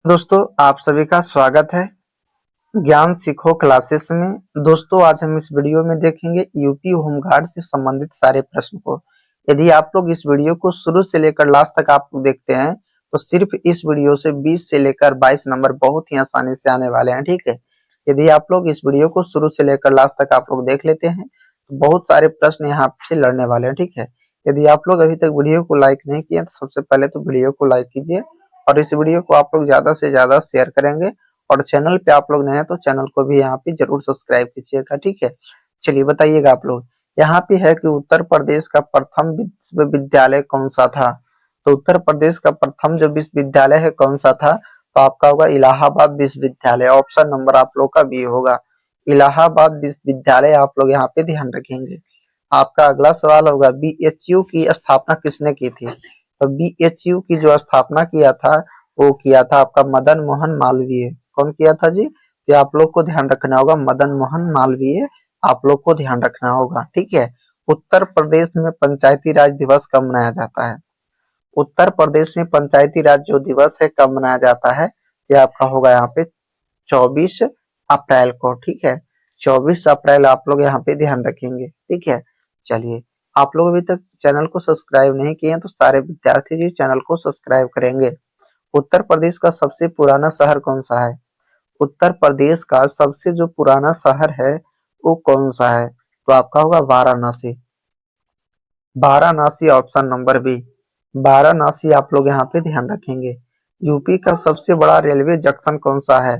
दोस्तों आप सभी का स्वागत है ज्ञान सीखो क्लासेस में। दोस्तों आज हम इस वीडियो में देखेंगे यूपी होमगार्ड से संबंधित सारे प्रश्न को। यदि आप लोग इस वीडियो को शुरू से लेकर लास्ट तक आप लोग देखते हैं तो सिर्फ इस वीडियो से 20 से लेकर 22 नंबर बहुत ही आसानी से आने वाले हैं। ठीक है, यदि आप लोग इस वीडियो को शुरू से लेकर लास्ट तक आप लोग देख लेते हैं तो बहुत सारे प्रश्न यहाँ से लड़ने वाले हैं। ठीक है, यदि आप लोग अभी तक वीडियो को लाइक नहीं किए तो सबसे पहले तो वीडियो को लाइक कीजिए और इस वीडियो को आप लोग ज्यादा से ज्यादा शेयर करेंगे और चैनल पे आप लोग नए हैं तो चैनल को भी यहाँ पे जरूर सब्सक्राइब कीजिएगा। ठीक है, चलिए बताइएगा आप लोग। यहाँ पे है कि उत्तर प्रदेश का प्रथम विश्वविद्यालय कौन सा था। तो उत्तर प्रदेश का प्रथम जो विश्वविद्यालय है कौन सा था, तो आपका होगा इलाहाबाद विश्वविद्यालय। ऑप्शन नंबर आप लोग का बी होगा, इलाहाबाद विश्वविद्यालय। आप लोग यहाँ पे ध्यान रखेंगे। आपका अगला सवाल होगा बीएचयू की स्थापना किसने की थी। तो बीएचयू की जो स्थापना किया था वो किया था आपका मदन मोहन मालवीय। कौन किया था जी, ये आप लोग को ध्यान रखना होगा, मदन मोहन मालवीय आप लोग को ध्यान रखना होगा। ठीक है, उत्तर प्रदेश में पंचायती राज दिवस कब मनाया जाता है। उत्तर प्रदेश में पंचायती राज जो दिवस है कब मनाया जाता है, ये आपका होगा यहाँ पे 24 अप्रैल को। ठीक है, 24 अप्रैल आप लोग यहाँ पे ध्यान रखेंगे। ठीक है, चलिए आप लोग अभी तक चैनल को सब्सक्राइब नहीं किए हैं तो सारे विद्यार्थी जी चैनल को सब्सक्राइब करेंगे। उत्तर प्रदेश का सबसे पुराना शहर कौन सा है। उत्तर प्रदेश का सबसे जो पुराना शहर है वो कौन सा है, तो आपका होगा Varanasi. Varanasi option number B, Varanasi आप लोग यहाँ पे ध्यान रखेंगे। यूपी का सबसे बड़ा रेलवे जंक्शन कौन सा है।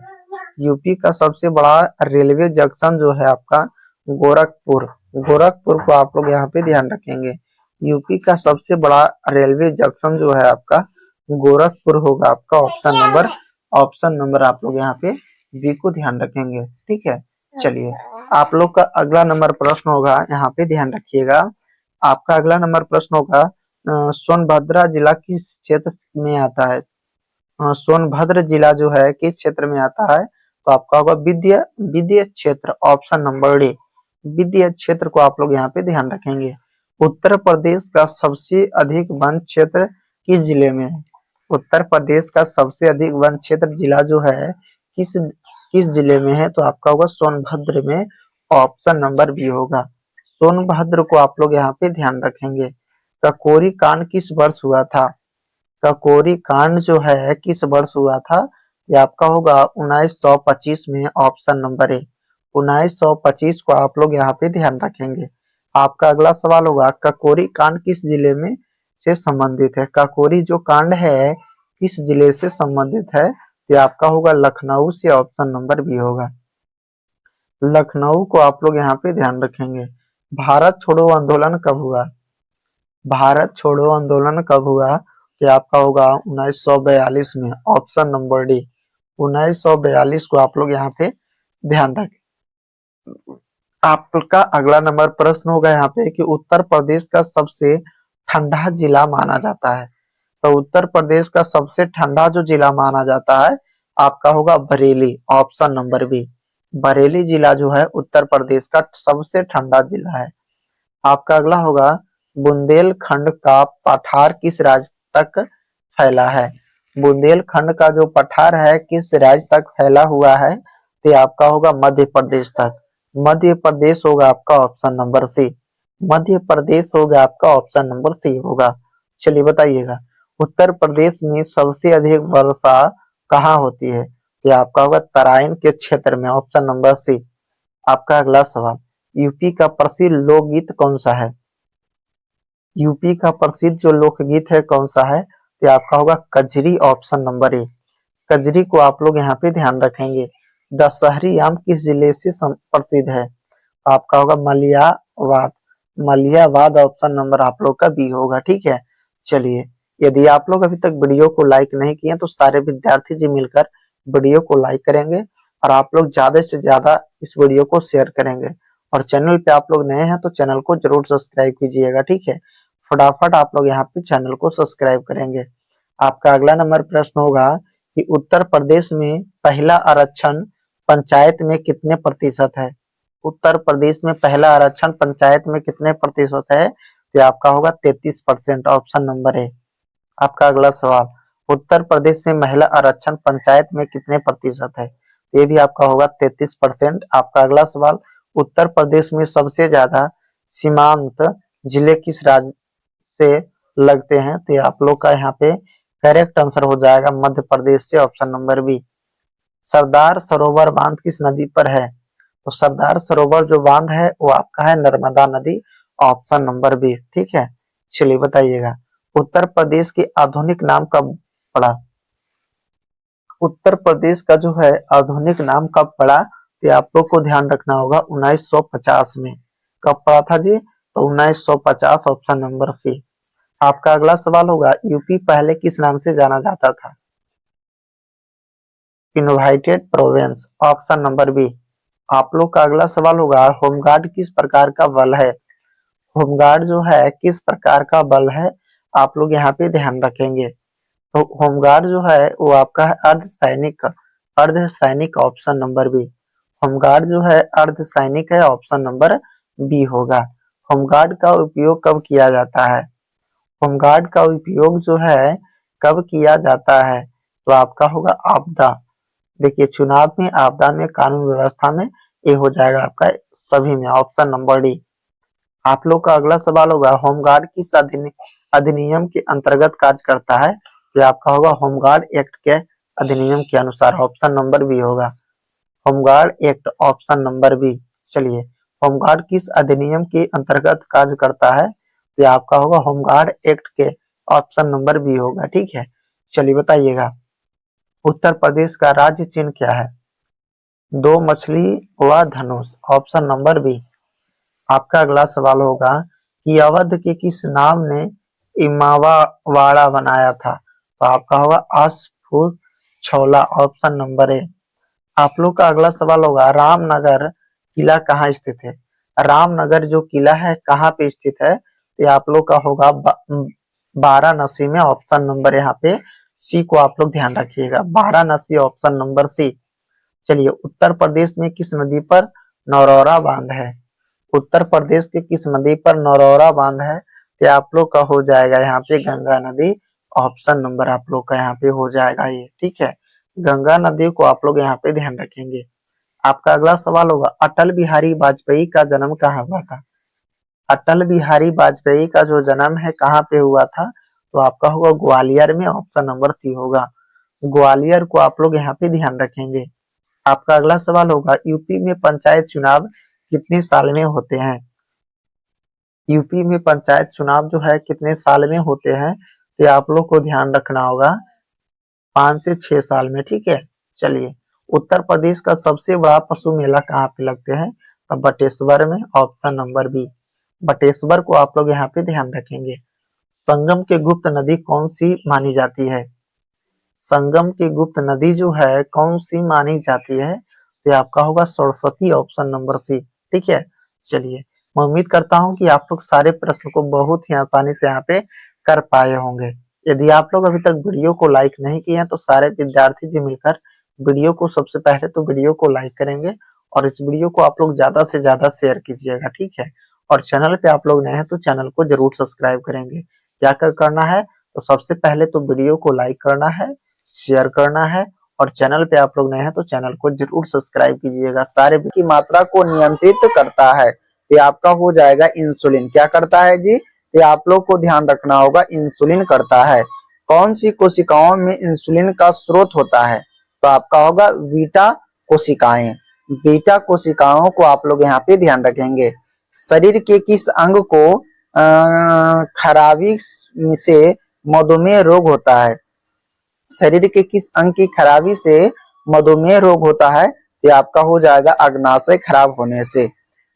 यूपी का सबसे बड़ा रेलवे जंक्शन जो है आपका गोरखपुर। गोरखपुर को आप लोग यहाँ पे ध्यान रखेंगे। यूपी का सबसे बड़ा रेलवे जंक्शन जो है आपका गोरखपुर होगा। आपका ऑप्शन नंबर आप लोग यहाँ पे बी को ध्यान रखेंगे। ठीक है, चलिए आप लोग का अगला नंबर प्रश्न होगा, यहाँ पे ध्यान रखिएगा। आपका अगला नंबर प्रश्न होगा सोनभद्र जिला किस क्षेत्र में आता है। सोनभद्र जिला जो है किस क्षेत्र में आता है, तो आपका होगा विद्या विद्या क्षेत्र। ऑप्शन नंबर डी, विद्या क्षेत्र को आप लोग यहाँ पे ध्यान रखेंगे। उत्तर प्रदेश का सबसे अधिक वन क्षेत्र किस जिले में है। उत्तर प्रदेश का सबसे अधिक वन क्षेत्र जिला जो है किस किस जिले में है, तो आपका होगा सोनभद्र में। ऑप्शन नंबर बी होगा, सोनभद्र को आप लोग यहाँ पे ध्यान रखेंगे। ककोरी कांड किस वर्ष हुआ था। ककोरी कांड जो है किस वर्ष हुआ था, ये आपका होगा 1925 में। ऑप्शन नंबर ए, 1925 को आप लोग यहाँ पे ध्यान रखेंगे। आपका अगला सवाल होगा ककोरी कांड किस जिले में से संबंधित है। ककोरी जो कांड है किस जिले से संबंधित है, ये आपका होगा लखनऊ से। ऑप्शन नंबर बी होगा, लखनऊ को आप लोग यहाँ पे ध्यान रखेंगे। भारत छोड़ो आंदोलन कब हुआ। भारत छोड़ो आंदोलन कब हुआ, ये आपका होगा 1942 में। ऑप्शन नंबर डी, 1942 को आप लोग यहाँ पे ध्यान रखें। आपका अगला नंबर प्रश्न होगा यहाँ पे कि उत्तर प्रदेश का सबसे ठंडा जिला माना जाता है। तो उत्तर प्रदेश का सबसे ठंडा जो जिला माना जाता है आपका होगा Bareilly. Option number B, Bareilly जिला जो है उत्तर प्रदेश का सबसे ठंडा जिला है। आपका अगला होगा बुंदेलखंड का पठार किस राज्य तक फैला है। बुंदेलखंड का जो पठार है किस राज्य तक फैला हुआ है, तो आपका होगा मध्य प्रदेश तक। मध्य प्रदेश होगा आपका ऑप्शन नंबर सी, मध्य प्रदेश होगा आपका ऑप्शन नंबर सी होगा। चलिए बताइएगा उत्तर प्रदेश में सबसे अधिक वर्षा कहाँ होती है, ये आपका होगा तराइन के क्षेत्र में। Option number C. आपका अगला सवाल, यूपी का प्रसिद्ध लोकगीत कौन सा है। यूपी का प्रसिद्ध जो लोकगीत है कौन सा है, तो आपका होगा Kajari. Option number A, Kajari को आप लोग यहाँ पे ध्यान रखेंगे। दशहरी आम किस जिले से प्रसिद्ध है, आपका होगा मलियावाद। मलियावाद ऑप्शन नंबर आप लोग का बी होगा। ठीक है, चलिए यदि आप लोग अभी तक वीडियो को लाइक नहीं किए तो सारे विद्यार्थी जी मिलकर वीडियो को लाइक करेंगे और आप लोग ज्यादा से ज्यादा इस वीडियो को शेयर करेंगे और चैनल पे आप लोग नए हैं तो चैनल को जरूर सब्सक्राइब कीजिएगा। ठीक है, फटाफट आप लोग यहाँ पे चैनल को सब्सक्राइब करेंगे। आपका अगला नंबर प्रश्न होगा कि उत्तर प्रदेश में पहला आरक्षण पंचायत में कितने प्रतिशत है। उत्तर प्रदेश में पहला आरक्षण पंचायत में कितने प्रतिशत है, तो आपका होगा 33%। ऑप्शन नंबर ए। आपका अगला सवाल, उत्तर प्रदेश में महिला आरक्षण पंचायत में कितने प्रतिशत है? ये भी आपका होगा 33%। आपका अगला सवाल, उत्तर प्रदेश में सबसे ज्यादा सीमांत जिले किस राज्य से लगते हैं? तो ये आप लोग का यहाँ पे करेक्ट आंसर हो जाएगा मध्य प्रदेश से, option number B. Sardar Sarovar बांध किस नदी पर है? तो सरदार सरोवर जो बांध है वो आपका है नर्मदा नदी, ऑप्शन नंबर बी। ठीक है, चलिए बताइएगा, उत्तर प्रदेश के आधुनिक नाम कब पड़ा? उत्तर प्रदेश का जो है आधुनिक नाम कब पड़ा? ये आप लोग को ध्यान रखना होगा 1950 में। कब पड़ा था जी? तो 1950, ऑप्शन नंबर सी। आपका अगला सवाल होगा, यूपी पहले किस नाम से जाना जाता था? Invited province, option number B. आप लोग का अगला सवाल होगा, होमगार्ड किस प्रकार का बल है? होमगार्ड जो है किस प्रकार का बल है? आप लोग यहाँ पे ध्यान रखेंगे। तो होमगार्ड जो है वो आपका है अर्धसैनिक, अर्धसैनिक, ऑप्शन नंबर बी। होमगार्ड जो है अर्धसैनिक है, ऑप्शन नंबर बी होगा। होमगार्ड का उपयोग कब किया जाता है? होमगार्ड का उपयोग जो है कब किया जाता है? तो आपका होगा आपदा। देखिए, चुनाव में, आपदा में, कानून व्यवस्था में, ये हो जाएगा आपका सभी में, ऑप्शन नंबर डी। आप लोग का अगला सवाल होगा, होमगार्ड किस अधिनियम के अंतर्गत कार्य करता है? ये आपका होगा होमगार्ड एक्ट के अधिनियम के अनुसार, ऑप्शन नंबर बी होगा। Home guard act, option number B. चलिए, होमगार्ड किस अधिनियम के अंतर्गत कार्य करता है? ये आपका होगा होमगार्ड एक्ट के, ऑप्शन नंबर बी होगा। ठीक है, चलिए बताइएगा, उत्तर प्रदेश का राज्य चिन्ह क्या है? दो मछली व धनुष, ऑप्शन नंबर बी। आपका अगला सवाल होगा कि अवध के किस नाम ने इमामबाड़ा बनाया था? तो आपका होगा अशफाक छौला, ऑप्शन नंबर ए। आप लोग का अगला सवाल होगा, रामनगर किला कहाँ स्थित है? रामनगर जो किला है कहाँ पे स्थित है? ये आप लोग का होगा वाराणसी में, ऑप्शन नंबर यहाँ पे सी को आप लोग ध्यान रखिएगा, वाराणसी, ऑप्शन नंबर सी। चलिए, उत्तर प्रदेश में किस नदी पर नौरौरा बांध है? उत्तर प्रदेश के किस नदी पर नौरौरा बांध है? ये आप लोग का हो जाएगा यहाँ पे गंगा नदी, ऑप्शन नंबर आप लोग का यहाँ पे हो जाएगा ये। ठीक है, गंगा नदी को आप लोग यहाँ पे ध्यान रखेंगे। आपका अगला सवाल होगा, अटल बिहारी वाजपेयी का जन्म कहाँ हुआ था? अटल बिहारी वाजपेयी का जो जन्म है कहाँ पे हुआ था? तो आपका होगा ग्वालियर में, ऑप्शन नंबर सी होगा। ग्वालियर को आप लोग यहाँ पे ध्यान रखेंगे। आपका अगला सवाल होगा, यूपी में पंचायत चुनाव कितने साल में होते हैं? यूपी में पंचायत चुनाव जो है कितने साल में होते हैं? ये आप लोग को ध्यान रखना होगा, 5 से 6 साल में। ठीक है, चलिए, उत्तर प्रदेश का सबसे बड़ा पशु मेला कहाँ पे लगते हैं? तो बटेश्वर में, ऑप्शन नंबर बी। बटेश्वर को आप लोग यहाँ पे ध्यान रखेंगे। संगम के गुप्त नदी कौन सी मानी जाती है? संगम की गुप्त नदी जो है कौन सी मानी जाती है? तो आपका होगा सरस्वती, ऑप्शन नंबर सी। ठीक है, चलिए, मैं उम्मीद करता हूँ कि आप लोग सारे प्रश्न को बहुत ही आसानी से यहाँ पे कर पाए होंगे। यदि आप लोग अभी तक वीडियो को लाइक नहीं किए हैं तो सारे विद्यार्थी जी मिलकर वीडियो को सबसे पहले तो वीडियो को लाइक करेंगे और इस वीडियो को आप लोग ज्यादा से ज्यादा शेयर कीजिएगा। ठीक है, और चैनल पे आप लोग नए हैं तो चैनल को जरूर सब्सक्राइब करेंगे। क्या करना है? तो सबसे पहले तो वीडियो को लाइक करना है, शेयर करना है, और चैनल पे आप लोग नए हैं तो चैनल को जरूर सब्सक्राइब कीजिएगा। सारे की मात्रा को नियंत्रित करता है, ये आपका हो जाएगा इंसुलिन। क्या करता है जी? ये आप लोग को ध्यान रखना होगा, इंसुलिन करता है। कौन सी कोशिकाओं में इंसुलिन का स्रोत होता है? तो आपका होगा बीटा कोशिकाएं। बीटा कोशिकाओं को आप लोग यहाँ पे ध्यान रखेंगे। शरीर के किस अंग को खराबी से मधुमेह रोग होता है? शरीर के किस अंग की खराबी से मधुमेह रोग होता है? ये आपका हो जाएगा अग्नाशय खराब होने से।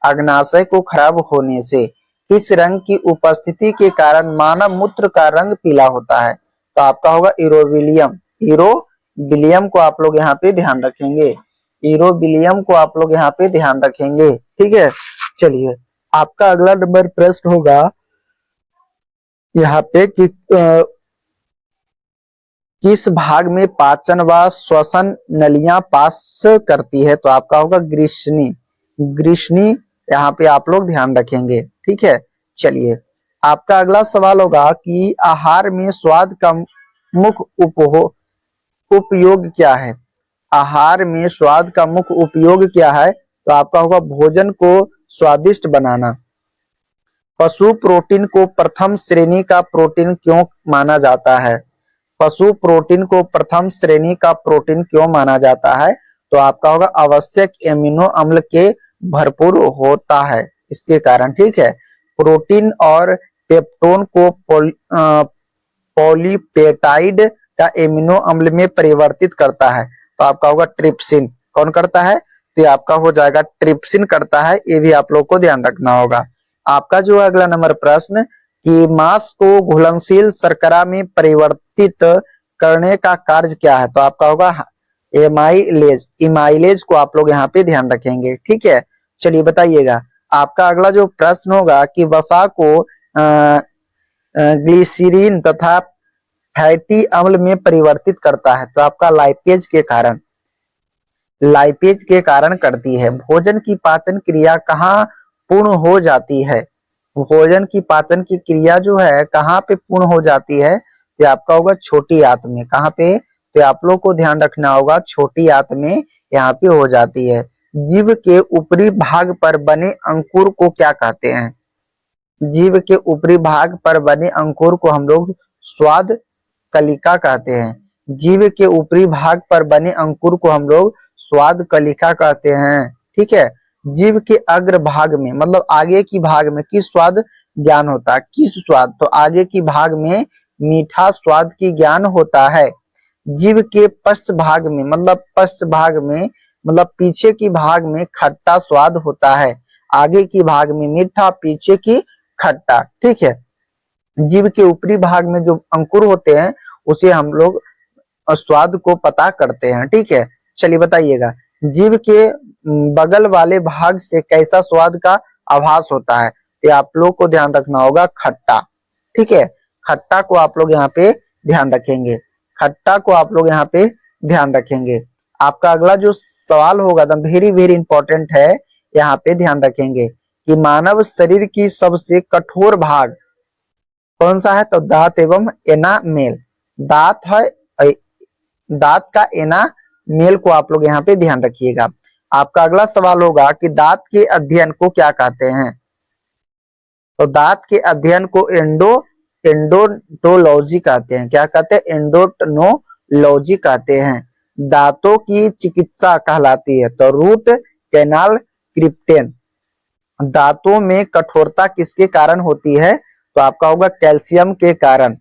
अग्नाशय को खराब होने से किस रंग की उपस्थिति के कारण मानव मूत्र का रंग पीला होता है? तो आपका होगा इरोबिलियम। इरोबिलियम को आप लोग यहाँ पे ध्यान रखेंगे। इरोबिलियम को आप लोग यहाँ पे ध्यान रखेंगे। ठीक है, चलिए, आपका अगला नंबर प्रश्न होगा यहाँ पे कि किस भाग में पाचन व श्वसन नलियां पास करती है? तो आपका होगा ग्रीष्णी। ग्रीष्णी यहाँ पे आप लोग ध्यान रखेंगे। ठीक है, चलिए, आपका अगला सवाल होगा कि आहार में स्वाद का मुख्य उपयोग क्या है? आहार में स्वाद का मुख्य उपयोग क्या है? तो आपका होगा भोजन को स्वादिष्ट बनाना। पशु प्रोटीन को प्रथम श्रेणी का प्रोटीन क्यों माना जाता है? पशु प्रोटीन को प्रथम श्रेणी का प्रोटीन क्यों माना जाता है? तो आपका होगा आवश्यक एमिनो अम्ल के भरपूर होता है, इसके कारण। ठीक है, प्रोटीन और पेप्टोन को पॉलीपेटाइड का एमिनो अम्ल में परिवर्तित करता है, तो आपका होगा ट्रिप्सिन। कौन करता है? तो आपका हो जाएगा ट्रिप्सिन करता है, ये भी आप लोग को ध्यान रखना होगा। आपका जो अगला नंबर प्रश्न कि मांस को घुलनशील शर्करा में परिवर्तित करने का कार्य क्या है? तो आपका होगा एमाइलेज। इमाइलेज को आप लोग यहाँ पे ध्यान रखेंगे। ठीक है, चलिए बताइएगा। आपका अगला जो प्रश्न होगा कि वसा को ग्लिसरीन तथा फैटी अम्ल में परिवर्तित करता है, तो आपका लाइपेज के कारण। लाइपेज के कारण करती है। भोजन की पाचन क्रिया कहाँ पूर्ण हो जाती है? भोजन की पाचन की क्रिया जो है कहाँ पे पूर्ण हो जाती है? तो आपका होगा छोटी आंत में। कहाँ पे? तो आप लोग को ध्यान रखना होगा, छोटी आंत में यहाँ पे हो जाती है। जीव के ऊपरी भाग पर बने अंकुर को क्या कहते हैं? जीव के ऊपरी भाग पर बने अंकुर को हम लोग स्वाद कलिका कहते हैं। जीव के ऊपरी भाग पर बने अंकुर को हम लोग स्वाद कलिका कहते हैं। ठीक है, जीव के अग्र भाग में मतलब आगे की भाग में किस स्वाद ज्ञान होता है? किस स्वाद? तो आगे की भाग में मीठा स्वाद की ज्ञान होता है। जीव के पश्च भाग में मतलब पश्च भाग में मतलब पीछे की भाग में खट्टा स्वाद होता है। आगे की भाग में मीठा, पीछे की खट्टा। ठीक है, जीव के ऊपरी भाग में जो अंकुर होते हैं उसे हम लोग स्वाद को पता करते हैं। ठीक है, चलिए बताइएगा। जीव के बगल वाले भाग से कैसा स्वाद का आभास होता है? ये आप लोग को ध्यान रखना होगा, खट्टा। ठीक है, खट्टा को आप लोग यहाँ पे ध्यान रखेंगे। खट्टा को आप लोग यहाँ पे ध्यान रखेंगे। आपका अगला जो सवाल होगा द वेरी वेरी इंपॉर्टेंट है, यहाँ पे ध्यान रखेंगे कि मानव शरीर की सबसे कठोर भाग कौन सा है? तो दांत एवं एनामेल। दांत है, दांत का एनामेल को आप लोग यहाँ पे ध्यान रखिएगा। आपका अगला सवाल होगा कि दांत के अध्ययन को क्या कहते हैं? तो दांत के अध्ययन को एंडोंटोलॉजी कहते हैं। क्या कहते हैं? एंडोंटोलॉजी कहते हैं। दांतों की चिकित्सा कहलाती है, तो रूट कैनाल क्रिप्टेन। दांतों में कठोरता किसके कारण होती है? तो आपका होगा कैल्शियम के कारण।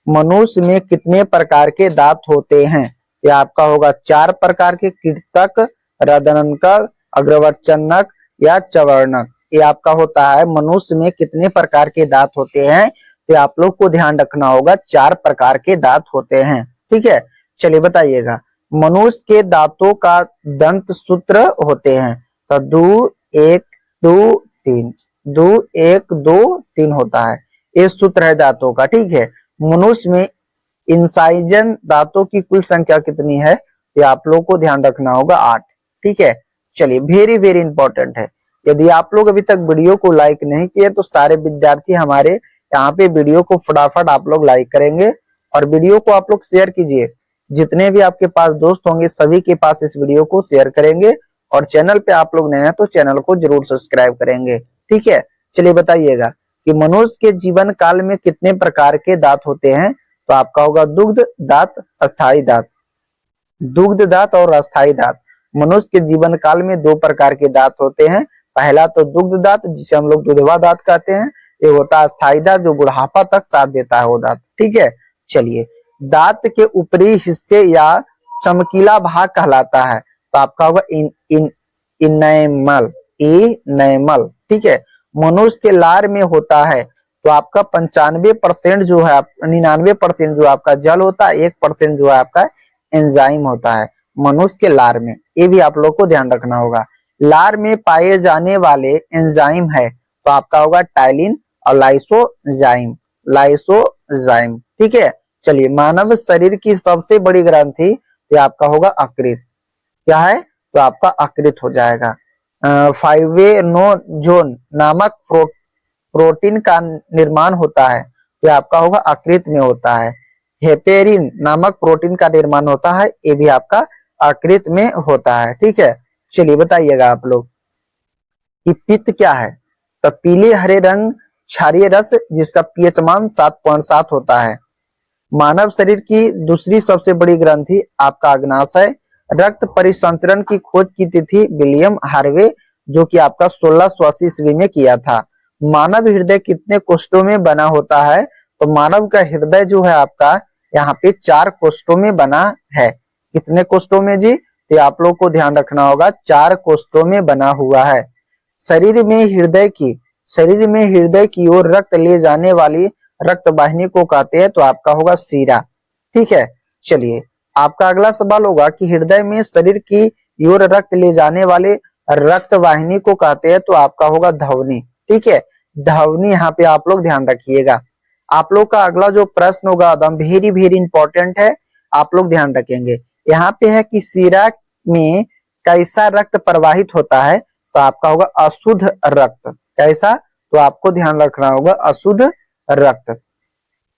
मनुष्य में कितने प्रकार के दांत होते हैं? ये आपका होगा 4 प्रकार के, कृतक, रदनकक, अग्रवर्चनक या चवर्णक। ये आपका होता है। मनुष्य में कितने प्रकार के दांत होते हैं? तो आप लोग को ध्यान रखना होगा, 4 प्रकार के दांत होते हैं। ठीक है, चलिए बताइएगा। मनुष्य के दांतों का दंत सूत्र होते हैं, तो 2 1 2 3 2 1 2 3 होता है। ये सूत्र है दांतों का। ठीक है, मनुष्य में इंसाइजन दांतों की कुल संख्या कितनी है? ये आप लोग को ध्यान रखना होगा, 8। ठीक है, चलिए वेरी वेरी इंपॉर्टेंट है। यदि आप लोग अभी तक वीडियो को लाइक नहीं किए तो सारे विद्यार्थी हमारे यहाँ पे वीडियो को फटाफट आप लोग लाइक करेंगे और वीडियो को आप लोग शेयर कीजिए। जितने भी आपके पास दोस्त होंगे सभी के पास इस वीडियो को शेयर करेंगे और चैनल पे आप लोग नए हैं तो चैनल को जरूर सब्सक्राइब करेंगे। ठीक है, चलिए बताइएगा कि मनुष्य के जीवन काल में कितने प्रकार के दांत होते हैं? तो आपका होगा दुग्ध दांत, अस्थायी दांत। दुग्ध दांत और अस्थायी दांत। मनुष्य के जीवन काल में 2 प्रकार के दांत होते हैं। पहला तो दुग्ध दांत जिसे हम लोग दुधवा दांत कहते हैं। ये होता है अस्थायी दांत जो बुढ़ापा तक साथ देता है वो दांत। ठीक है, चलिए दांत के ऊपरी हिस्से या चमकीला भाग कहलाता है, तो आपका होगा इनैमल। इनैमल। ठीक है, मनुष्य के लार में होता है, तो आपका 95% जो है 99% जो आपका जल होता है, 1% जो है आपका एंजाइम होता है मनुष्य के लार में। ये भी आप लोग को ध्यान रखना होगा। लार में पाए जाने वाले एंजाइम है, तो आपका होगा टाइलिन और लाइसोजाइम। लाइसोजाइम। ठीक है, चलिए मानव शरीर की सबसे बड़ी ग्रंथि ये आपका होगा अकृत। क्या है? तो आपका अकृत हो जाएगा। फाइब्रिनोजन नामक प्रोटीन का निर्माण होता है, ये आपका होगा अकृत में होता है। हेपेरिन नामक प्रोटीन का निर्माण होता है, ये भी आपका यकृत में होता है। ठीक है, चलिए बताइएगा आप लोग कि पित्त क्या है। तो पीले हरे रंग क्षारीय रस जिसका पीएच मान 7.7 होता है। मानव शरीर की दूसरी सबसे बड़ी ग्रंथि आपका अग्नाशय। रक्त परिसंचरण की खोज की तिथि विलियम हार्वे जो कि आपका 1680 ईस्वी में किया था। मानव हृदय कितने कोष्ठों में बना होता है। तो मानव का हृदय जो है आपका यहाँ पे 4 कोष्ठों में बना है। कितने कोष्ठों में जी, तो आप लोग को ध्यान रखना होगा, 4 कोष्ठों में बना हुआ है। शरीर में हृदय की ओर रक्त ले जाने वाली रक्त वाहिनी को कहते हैं, तो आपका होगा सीरा। ठीक है, चलिए आपका अगला सवाल होगा कि हृदय में शरीर की ओर रक्त ले जाने वाले रक्त वाहिनी को कहते हैं, तो आपका होगा धमनी। ठीक है, धमनी यहाँ पे आप लोग ध्यान रखिएगा। आप लोग का अगला जो प्रश्न होगा एकदम वेरी वेरी इंपॉर्टेंट है, आप लोग ध्यान रखेंगे। यहाँ पे है कि सीरा में कैसा रक्त प्रवाहित होता है। तो आपका होगा अशुद्ध रक्त। कैसा, तो आपको ध्यान रखना होगा अशुद्ध रक्त।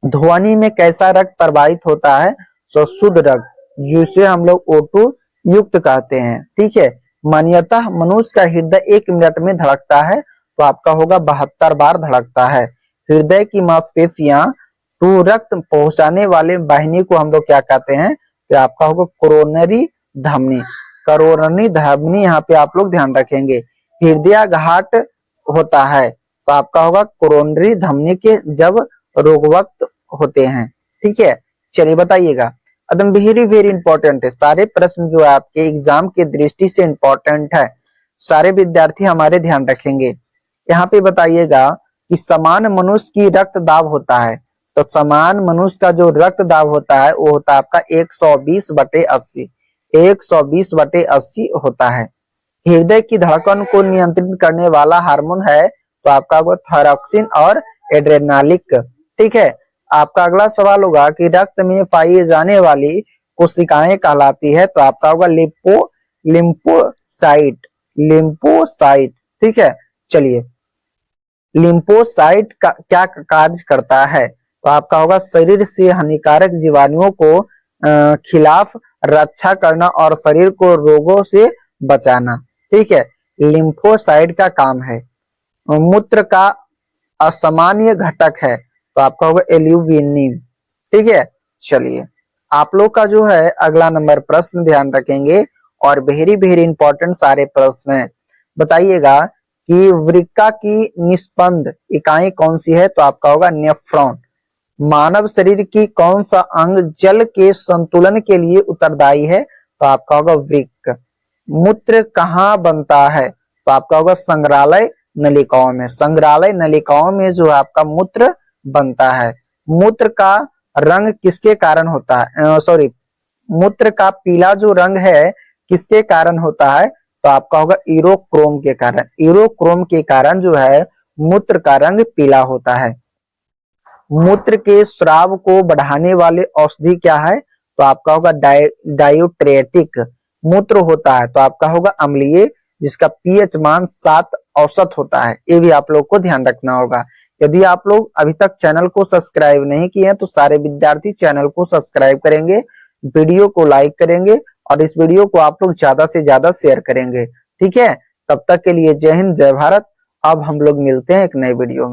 ध्वनि में कैसा रक्त प्रवाहित होता है। तो शुद्ध रक्त, जिसे हम लोग O2 युक्त कहते हैं। ठीक है, मान्यतः मनुष्य का हृदय 1 मिनट में धड़कता है, तो आपका होगा 72 बार धड़कता है। हृदय की मांसपेशियां टू रक्त पहुंचाने वाले वाहिनी को हम लोग क्या कहते हैं। तो आपका होगा कोरोनरी धमनी। कोरोनरी धमनी यहाँ पे आप लोग ध्यान रखेंगे। हृदयाघात होता है, तो आपका होगा कोरोनरी धमनी के जब रोगवक्त होते हैं। ठीक है, चलिए बताइएगा, एकदम वेरी वेरी इंपॉर्टेंट है। सारे प्रश्न जो है आपके एग्जाम के दृष्टि से इंपॉर्टेंट है, सारे विद्यार्थी हमारे ध्यान रखेंगे। यहाँ पे बताइएगा कि समान मनुष्य की रक्त दाब होता है। तो समान मनुष्य का जो रक्त दाब होता है वो होता है आपका 120/80। 120/80 होता है। हृदय की धड़कन को नियंत्रित करने वाला हार्मोन है, तो आपका वो थायरॉक्सिन और एड्रेनालिक। ठीक है, आपका अगला सवाल होगा कि रक्त में पाई जाने वाली कोशिकाएं कहलाती है। तो आपका होगा लिम्फोसाइट। लिम्फोसाइट। ठीक है, चलिए लिम्फोसाइट का क्या कार्य करता है। तो आपका होगा शरीर से हानिकारक जीवाणुओं को खिलाफ रक्षा करना और शरीर को रोगों से बचाना। ठीक है, लिम्फोसाइट का काम है। मूत्र का असामान्य घटक है, तो आपका होगा एल्यूमिनियम। ठीक है, चलिए आप लोग का जो है अगला नंबर प्रश्न ध्यान रखेंगे, और वेरी वेरी इंपॉर्टेंट सारे प्रश्न है। बताइएगा कि वृक्का की निस्पंद इकाई कौन सी है। तो आपका होगा नेफ्रॉन। मानव शरीर की कौन सा अंग जल के संतुलन के लिए उत्तरदायी है। तो आपका होगा वृक्क। मूत्र कहाँ बनता है। तो आपका होगा संग्रहालय नलिकाओं में। संग्रहालय नलिकाओं में जो आपका मूत्र बनता है। मूत्र का रंग किसके कारण होता है, सॉरी, मूत्र का पीला जो रंग है किसके कारण होता है। तो आपका होगा यूरोक्रोम के कारण। यूरोक्रोम के कारण जो है मूत्र का रंग पीला होता है। मूत्र के स्राव को बढ़ाने वाले औषधि क्या है। तो आपका होगा डायूट्रेटिक। मूत्र होता है तो आपका होगा अम्लीय, जिसका पीएच मान 7 औसत होता है। ये भी आप लोग को ध्यान रखना होगा। यदि आप लोग अभी तक चैनल को सब्सक्राइब नहीं किए हैं तो सारे विद्यार्थी चैनल को सब्सक्राइब करेंगे, वीडियो को लाइक करेंगे और इस वीडियो को आप लोग ज्यादा से ज्यादा शेयर करेंगे। ठीक है, तब तक के लिए जय हिंद जय भारत। अब हम लोग मिलते हैं एक नए वीडियो में।